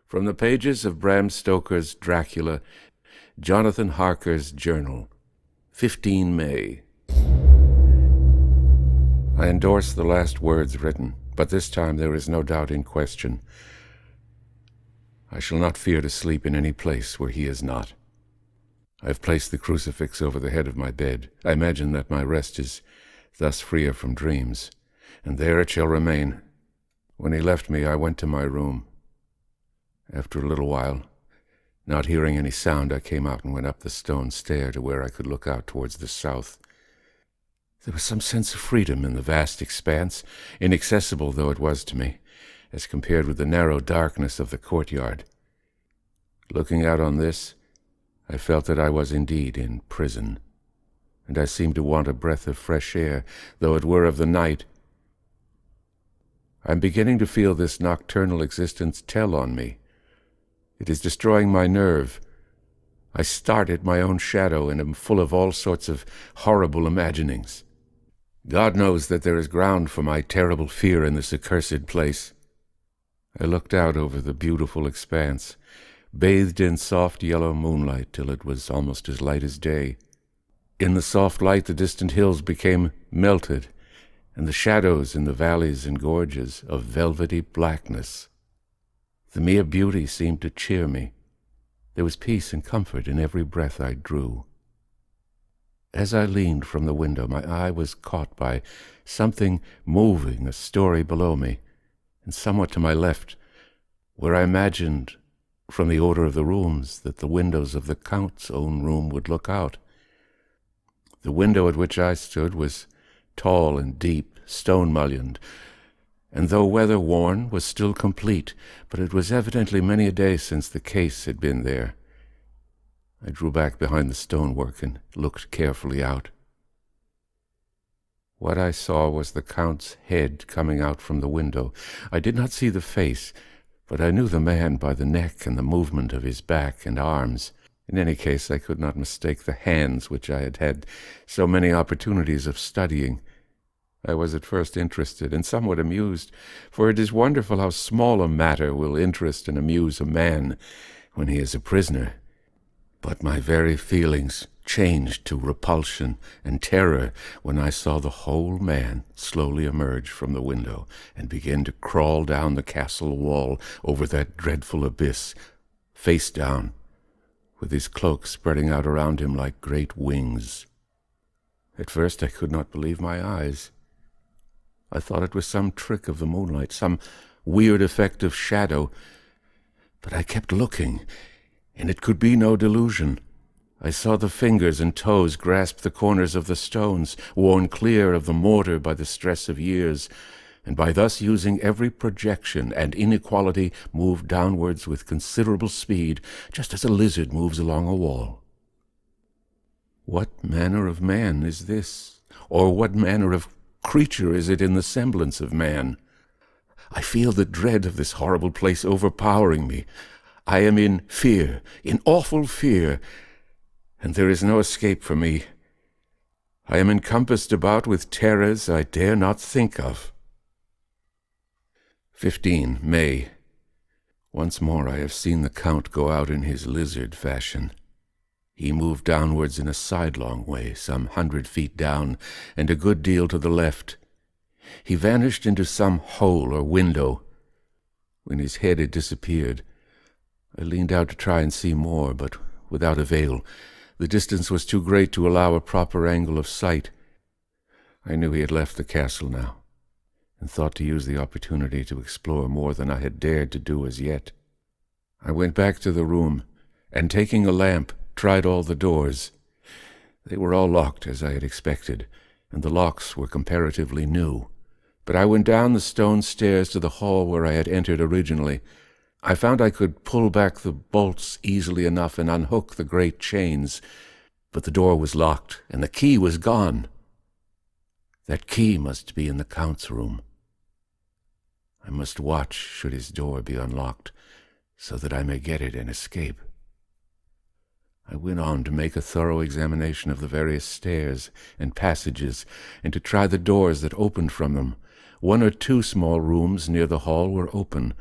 From the pages of Bram Stoker's Dracula, Jonathan Harker's journal, 15 May. I endorse the last words written, but this time there is no doubt in question. I shall not fear to sleep in any place where he is not. I have placed the crucifix over the head of my bed. I imagine that my rest is thus freer from dreams, and there it shall remain. When he left me, I went to my room. After a little while, not hearing any sound, I came out and went up the stone stair to where I could look out towards the south. There was some sense of freedom in the vast expanse, inaccessible though it was to me, as compared with the narrow darkness of the courtyard. Looking out on this, I felt that I was indeed in prison, and I seemed to want a breath of fresh air, though it were of the night. I'm beginning to feel this nocturnal existence tell on me. It is destroying my nerve. I start at my own shadow and am full of all sorts of horrible imaginings. God knows that there is ground for my terrible fear in this accursed place. I looked out over the beautiful expanse, bathed in soft yellow moonlight till it was almost as light as day. In the soft light the distant hills became melted, and the shadows in the valleys and gorges of velvety blackness. The mere beauty seemed to cheer me. There was peace and comfort in every breath I drew. As I leaned from the window, my eye was caught by something moving a story below me, and somewhat to my left, where I imagined, from the order of the rooms, that the windows of the Count's own room would look out. The window at which I stood was tall and deep, stone-mullioned, and though weather-worn, was still complete, but it was evidently many a day since the case had been there. I drew back behind the stonework and looked carefully out. What I saw was the Count's head coming out from the window. I did not see the face, but I knew the man by the neck and the movement of his back and arms. In any case, I could not mistake the hands which I had had so many opportunities of studying. I was at first interested and somewhat amused, for it is wonderful how small a matter will interest and amuse a man when he is a prisoner. But my very feelings changed to repulsion and terror when I saw the whole man slowly emerge from the window and begin to crawl down the castle wall over that dreadful abyss, face down, with his cloak spreading out around him like great wings. At first I could not believe my eyes. I thought it was some trick of the moonlight, some weird effect of shadow, but I kept looking, and it could be no delusion. I saw the fingers and toes grasp the corners of the stones, worn clear of the mortar by the stress of years, and by thus using every projection and inequality move downwards with considerable speed, just as a lizard moves along a wall. What manner of man is this? Or what manner of creature is it in the semblance of man? I feel the dread of this horrible place overpowering me. I am in fear, in awful fear, and there is no escape for me. I am encompassed about with terrors I dare not think of. 15 May. Once more I have seen the Count go out in his lizard fashion. He moved downwards in a sidelong way, some 100 feet down, and a good deal to the left. He vanished into some hole or window. When his head had disappeared, I leaned out to try and see more, but without avail. The distance was too great to allow a proper angle of sight. I knew he had left the castle now, and thought to use the opportunity to explore more than I had dared to do as yet. I went back to the room, and taking a lamp, tried all the doors. They were all locked, as I had expected, and the locks were comparatively new. But I went down the stone stairs to the hall where I had entered originally. I found I could pull back the bolts easily enough and unhook the great chains, but the door was locked, and the key was gone. That key must be in the Count's room. I must watch should his door be unlocked, so that I may get it and escape. I went on to make a thorough examination of the various stairs and passages, and to try the doors that opened from them. 1 or 2 small rooms near the hall were open,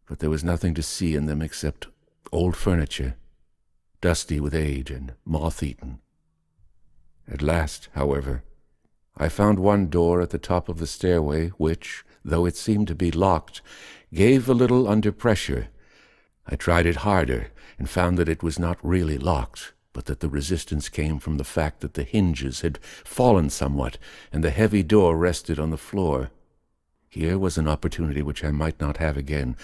but there was nothing to see in them except old furniture, dusty with age and moth-eaten. At last, however, I found one door at the top of the stairway which, though it seemed to be locked, gave a little under pressure. I tried it harder and found that it was not really locked, but that the resistance came from the fact that the hinges had fallen somewhat and the heavy door rested on the floor. Here was an opportunity which I might not have again,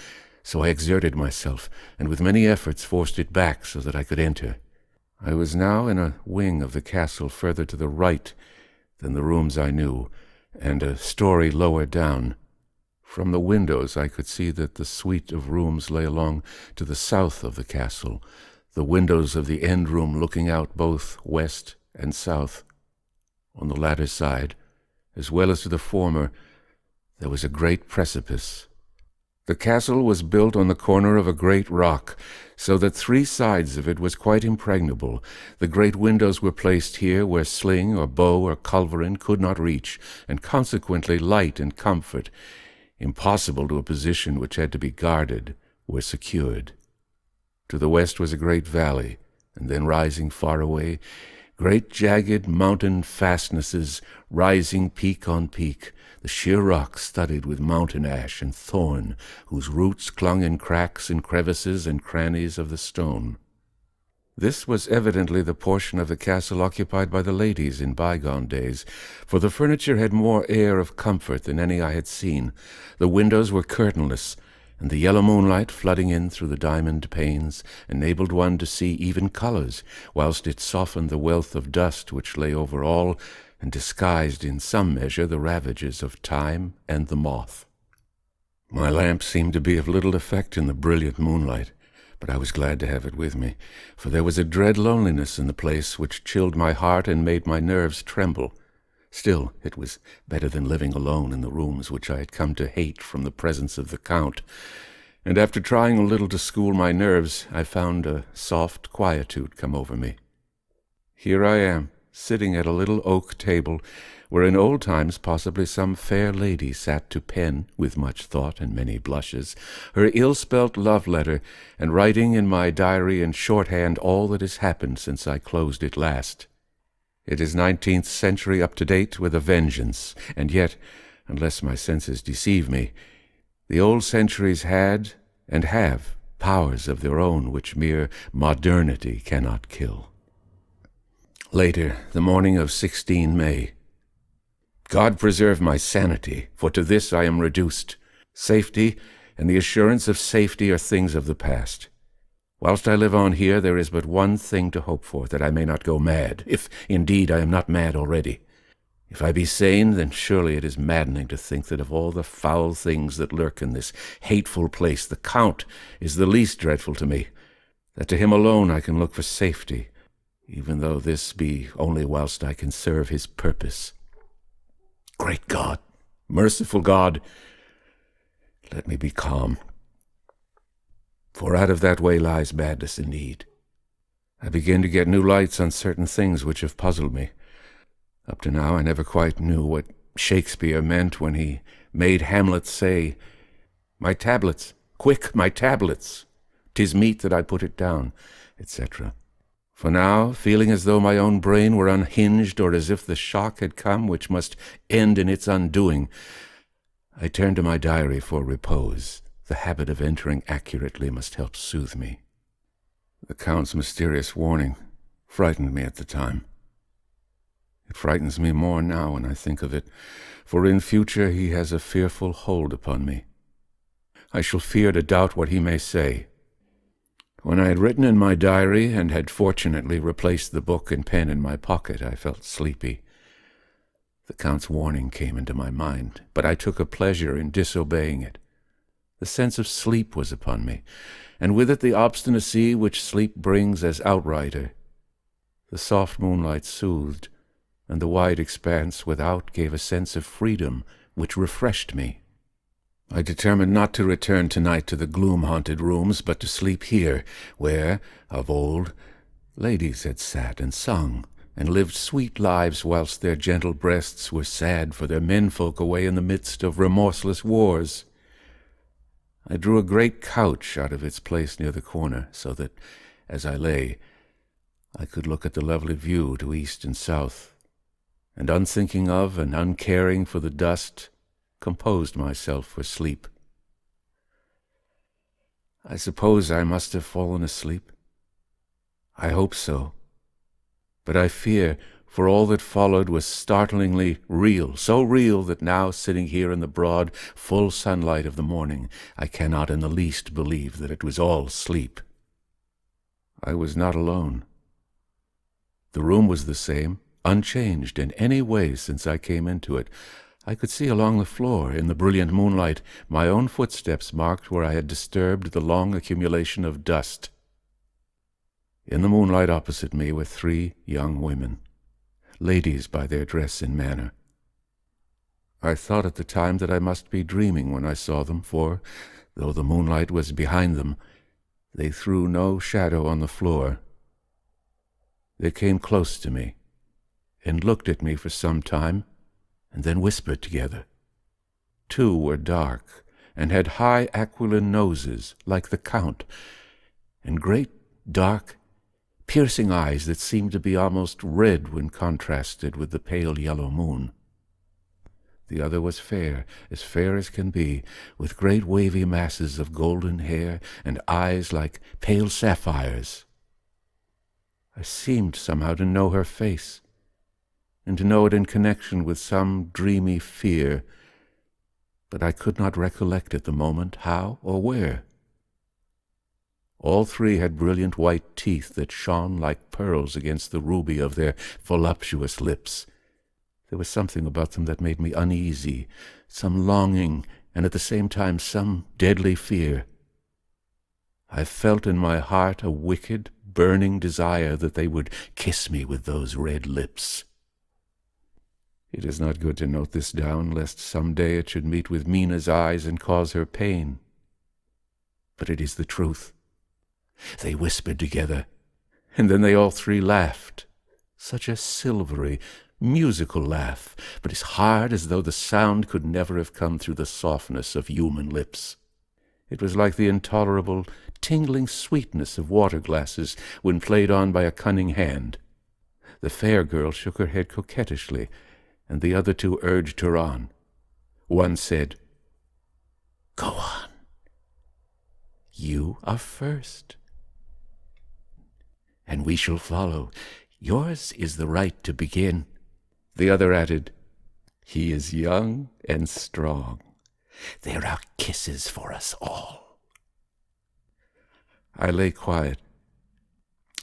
so I exerted myself, and with many efforts forced it back so that I could enter. I was now in a wing of the castle further to the right than the rooms I knew, and a story lower down. From the windows I could see that the suite of rooms lay along to the south of the castle, the windows of the end room looking out both west and south. On the latter side, as well as to the former, there was a great precipice. The castle was built on the corner of a great rock, so that 3 sides of it was quite impregnable. The great windows were placed here where sling or bow or culverin could not reach, and consequently light and comfort, impossible to a position which had to be guarded, were secured. To the west was a great valley, and then rising far away, great jagged mountain fastnesses rising peak on peak, the sheer rock studded with mountain ash and thorn, whose roots clung in cracks and crevices and crannies of the stone. This was evidently the portion of the castle occupied by the ladies in bygone days, for the furniture had more air of comfort than any I had seen. The windows were curtainless, and the yellow moonlight flooding in through the diamond panes enabled one to see even colors, whilst it softened the wealth of dust which lay over all, and disguised in some measure the ravages of time and the moth. My lamp seemed to be of little effect in the brilliant moonlight, but I was glad to have it with me, for there was a dread loneliness in the place which chilled my heart and made my nerves tremble. Still, it was better than living alone in the rooms which I had come to hate from the presence of the Count, and after trying a little to school my nerves, I found a soft quietude come over me. Here I am, sitting at a little oak table, where in old times possibly some fair lady sat to pen, with much thought and many blushes, her ill-spelt love letter, and writing in my diary in shorthand all that has happened since I closed it last. It is 19th century up to date with a vengeance, and yet, unless my senses deceive me, the old centuries had, and have, powers of their own which mere modernity cannot kill. Later, the morning of 16 May. God preserve my sanity, for to this I am reduced. Safety and the assurance of safety are things of the past. Whilst I live on here, there is but one thing to hope for, that I may not go mad, if indeed I am not mad already. If I be sane, then surely it is maddening to think that of all the foul things that lurk in this hateful place, the Count is the least dreadful to me, that to him alone I can look for safety, even though this be only whilst I can serve his purpose. Great God, merciful God, let me be calm, for out of that way lies madness indeed. I begin to get new lights on certain things which have puzzled me. Up to now I never quite knew what Shakespeare meant when he made Hamlet say, "My tablets, quick, my tablets! 'Tis meet that I put it down," etc. For now, feeling as though my own brain were unhinged, or as if the shock had come which must end in its undoing, I turn to my diary for repose. The habit of entering accurately must help soothe me. The Count's mysterious warning frightened me at the time. It frightens me more now when I think of it, for in future he has a fearful hold upon me. I shall fear to doubt what he may say. When I had written in my diary and had fortunately replaced the book and pen in my pocket, I felt sleepy. The Count's warning came into my mind, but I took a pleasure in disobeying it. The sense of sleep was upon me, and with it the obstinacy which sleep brings as outrider. The soft moonlight soothed, and the wide expanse without gave a sense of freedom which refreshed me. I determined not to return tonight to the gloom-haunted rooms, but to sleep here, where, of old, ladies had sat and sung, and lived sweet lives whilst their gentle breasts were sad for their menfolk away in the midst of remorseless wars. I drew a great couch out of its place near the corner, so that, as I lay, I could look at the lovely view to east and south, and unthinking of and uncaring for the dust, composed myself for sleep. I suppose I must have fallen asleep. I hope so. But I fear, for all that followed was startlingly real, so real that now, sitting here in the broad, full sunlight of the morning, I cannot in the least believe that it was all sleep. I was not alone. The room was the same, unchanged in any way since I came into it. I could see along the floor, in the brilliant moonlight, my own footsteps marked where I had disturbed the long accumulation of dust. In the moonlight opposite me were 3 young women, ladies by their dress and manner. I thought at the time that I must be dreaming when I saw them, for, though the moonlight was behind them, they threw no shadow on the floor. They came close to me, and looked at me for some time, and then whispered together. 2 were dark, and had high aquiline noses, like the Count, and great, dark, piercing eyes that seemed to be almost red when contrasted with the pale yellow moon. The other was fair as can be, with great wavy masses of golden hair and eyes like pale sapphires. I seemed somehow to know her face, and to know it in connection with some dreamy fear, but I could not recollect at the moment how or where. All 3 had brilliant white teeth that shone like pearls against the ruby of their voluptuous lips. There was something about them that made me uneasy, some longing, and at the same time some deadly fear. I felt in my heart a wicked, burning desire that they would kiss me with those red lips. It is not good to note this down, lest some day it should meet with Mina's eyes and cause her pain. But it is the truth. They whispered together, and then they all 3 laughed. Such a silvery, musical laugh, but as hard as though the sound could never have come through the softness of human lips. It was like the intolerable, tingling sweetness of water glasses when played on by a cunning hand. The fair girl shook her head coquettishly, and the other 2 urged her on. One said, "Go on. You are first, and we shall follow. Yours is the right to begin." The other added, "He is young and strong. There are kisses for us all." I lay quiet,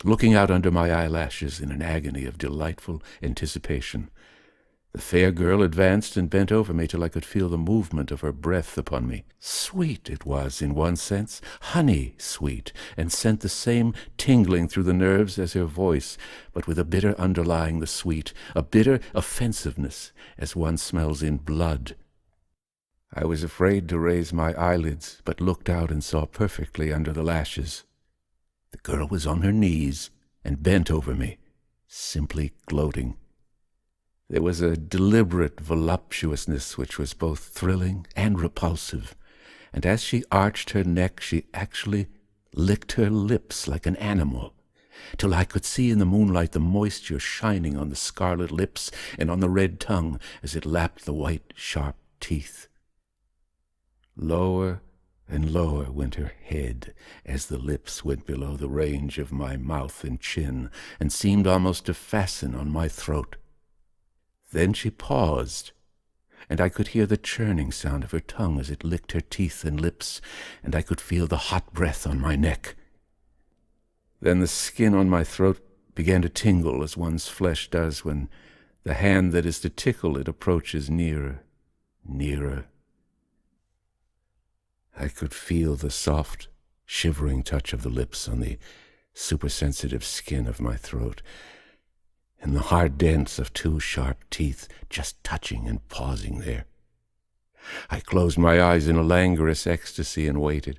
looking out under my eyelashes in an agony of delightful anticipation. The fair girl advanced and bent over me till I could feel the movement of her breath upon me. Sweet it was in one sense, honey sweet, and sent the same tingling through the nerves as her voice, but with a bitter underlying the sweet, a bitter offensiveness, as one smells in blood. I was afraid to raise my eyelids, but looked out and saw perfectly under the lashes. The girl was on her knees and bent over me, simply gloating. There was a deliberate voluptuousness which was both thrilling and repulsive, and as she arched her neck she actually licked her lips like an animal, till I could see in the moonlight the moisture shining on the scarlet lips and on the red tongue as it lapped the white, sharp teeth. Lower and lower went her head as the lips went below the range of my mouth and chin, and seemed almost to fasten on my throat. Then she paused, and I could hear the churning sound of her tongue as it licked her teeth and lips, and I could feel the hot breath on my neck. Then the skin on my throat began to tingle as one's flesh does when the hand that is to tickle it approaches nearer, nearer. I could feel the soft, shivering touch of the lips on the supersensitive skin of my throat, and the hard dents of 2 sharp teeth just touching and pausing there. I closed my eyes in a languorous ecstasy and waited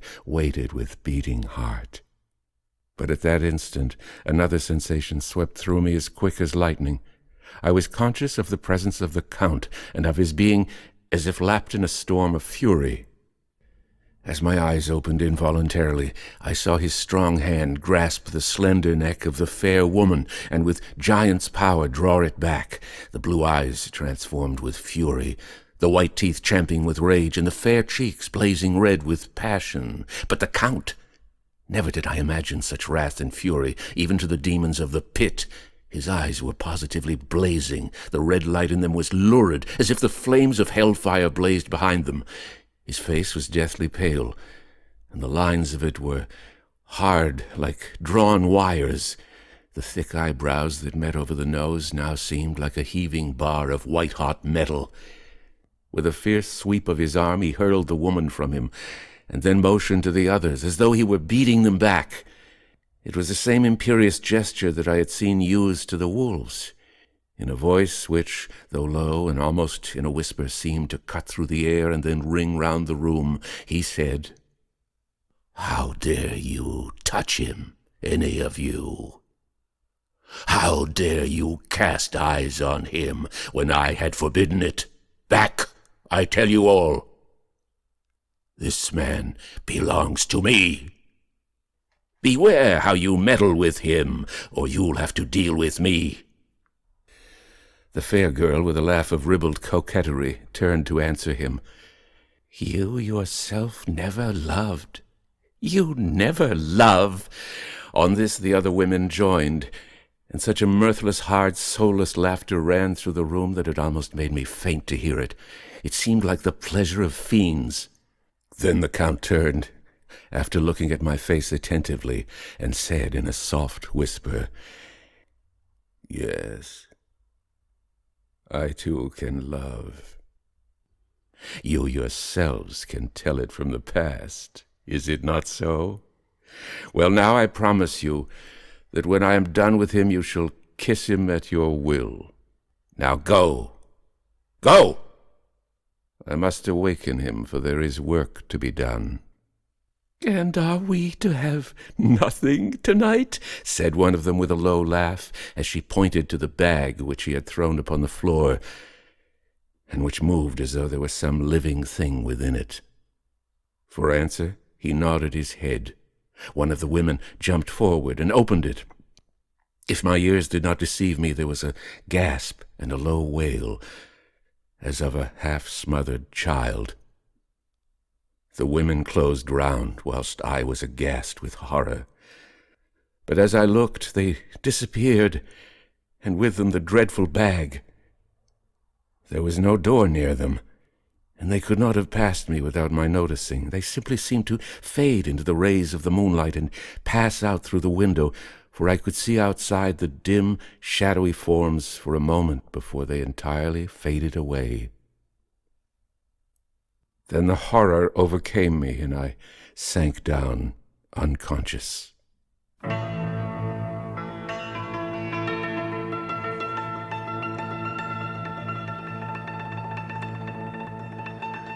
with beating heart. But at that instant another sensation swept through me as quick as lightning. I was conscious of the presence of the Count, and of his being as if lapped in a storm of fury. As my eyes opened involuntarily, I saw his strong hand grasp the slender neck of the fair woman, and with giant's power draw it back, the blue eyes transformed with fury, the white teeth champing with rage, and the fair cheeks blazing red with passion. But the Count! Never did I imagine such wrath and fury, even to the demons of the pit. His eyes were positively blazing. The red light in them was lurid, as if the flames of hellfire blazed behind them. His face was deathly pale, and the lines of it were hard like drawn wires. The thick eyebrows that met over the nose now seemed like a heaving bar of white-hot metal. With a fierce sweep of his arm he hurled the woman from him, and then motioned to the others, as though he were beating them back. It was the same imperious gesture that I had seen used to the wolves. In a voice which, though low and almost in a whisper, seemed to cut through the air and then ring round the room, he said, "How dare you touch him, any of you? How dare you cast eyes on him when I had forbidden it? Back, I tell you all. This man belongs to me. Beware how you meddle with him, or you'll have to deal with me." The fair girl, with a laugh of ribald coquetry, turned to answer him. "You yourself never loved. You never love." On this the other women joined, and such a mirthless, hard, soulless laughter ran through the room that it almost made me faint to hear it. It seemed like the pleasure of fiends. Then the Count turned, after looking at my face attentively, and said in a soft whisper, "Yes, I too can love. You yourselves can tell it from the past, is it not so? Well, now I promise you that when I am done with him you shall kiss him at your will. Now go! Go! I must awaken him, for there is work to be done." "And are we to have nothing tonight?" said one of them with a low laugh, as she pointed to the bag which he had thrown upon the floor, and which moved as though there was some living thing within it. For answer, he nodded his head. One of the women jumped forward and opened it. If my ears did not deceive me, there was a gasp and a low wail, as of a half-smothered child. The women closed round, whilst I was aghast with horror. But as I looked, they disappeared, and with them the dreadful bag. There was no door near them, and they could not have passed me without my noticing. They simply seemed to fade into the rays of the moonlight and pass out through the window, for I could see outside the dim, shadowy forms for a moment before they entirely faded away. Then the horror overcame me, and I sank down unconscious.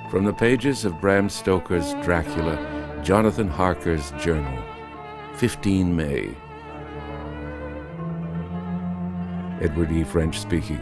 From the pages of Bram Stoker's Dracula, Jonathan Harker's journal, 15 May. Edward E. French speaking.